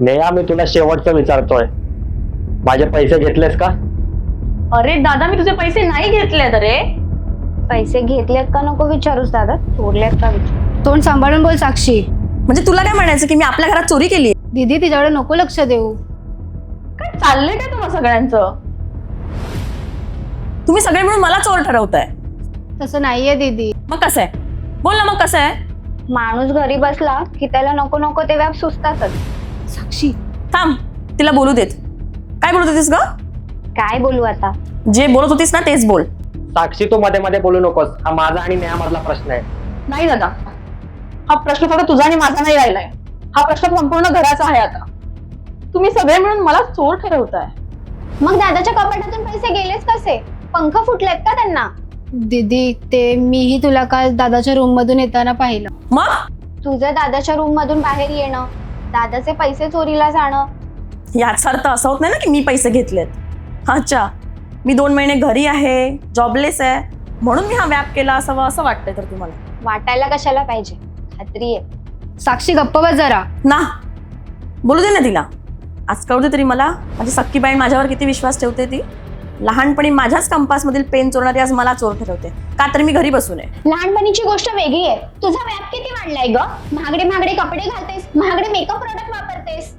नेहा, मी तुला शेवटचं विचारतोय, माझे पैसे घेतलेस का? अरे दादा, मी तुझे पैसे नाही घेतलेत रे. पैसे घेतलेत का नको विचारूस दादा, चोरलेत का विचार. तोंड सांभाळून बोल साक्षी. म्हणजे तुला काय म्हणायचं की मी आपल्या घरात चोरी केली? दीदी तिच्याकडे नको लक्ष देऊ. काय चाललंय काय तुम्हा सगळ्यांचं? तुम्ही सगळे मिळून मला चोर ठरवताय. तसं नाहीये दीदी. मग कसं आहे? बोल ना, मग कसं आहे? माणूस घरी बसला की त्याला नको नको ते व्याप सुचतातच. साक्षी थांब, तिला बोलू देत. काय बोलत होतीस ग? काय बोलू आता? जे बोलत होतीस ना तेच बोल. साक्षी, तू मध्ये मध्ये बोलू नकोस. हा माझा आणि नेहा मधला प्रश्न आहे. नाही दादा, हा प्रश्न फक्त तुझा आणि माझा नाही राहिलाय. हा प्रश्न संपूर्ण घराचा आहे. आता तुम्ही सगळे मिळून मला चोर ठरवताय. मग दादाच्या कपाटातून पैसे गेलेच कसे? पंख फुटलेत का त्यांना? दीदी, ते मीही तुला काल दादाच्या रूम मधून येताना पाहिलं. मग तुझं दादाच्या रूम मधून बाहेर येणं, दादाचे पैसे चोरीला जाणं. याचा अर्थ असा होत नाही ना की मी पैसे घेतलेत. अच्छा, मी 2 महिने घरी आहे, जॉबलेस आहे, म्हणून मी हा व्याप केला असावा असं वाटतंय तर तुम्हाला? वाटायला कशाला पाहिजे, खात्री आहे. साक्षी गप्प बस जरा ना. बोलू दे ना तिला. आज कळू दे तरी मला, माझी सख्खी बाई माझ्यावर किती विश्वास ठेवते. ती लहानपणी माझ्याच कंपासमधील पेन चोरणारी आज मला चोर ठरवते का तर मी घरी बसून आहे. लहानपणीची गोष्ट वेगळी आहे. तुझा व्याप किती वाढलाय ग? महागडे महागडे कपडे घालतेस, महागडे मेकअप प्रोडक्ट वापरतेस.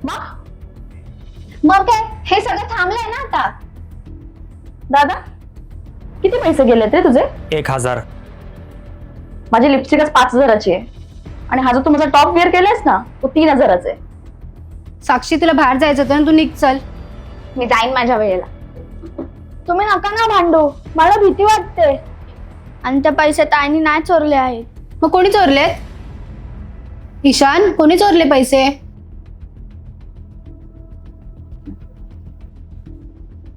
मग काय, हे सगळं थांबलंय ना आता? दादा, किती पैसे गेलेत रे तुझे? 1000. माझी लिपस्टिकच 5000ची आहे आणि हा जो तू माझा टॉप वेअर केलायस ना तो 3000चा आहे. साक्षी, तुला बाहेर जायचं होतं ना, तू निघ चल. मी जाईन माझ्या वेळेला. तुम्ही नका ना भांडू, मला भीती वाटते. आणि ते पैसे ताईने नाही चोरले आहेत. मग कोणी चोरले? ईशान, कोणी चोरले पैसे?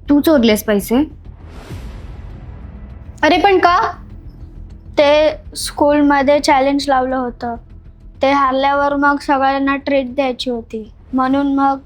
तू चोरलेस पैसे? अरे पण का? ते स्कूलमध्ये चॅलेंज लावलं होतं. ते हारल्यावर मग सगळ्यांना ट्रीट द्यायची होती, म्हणून मग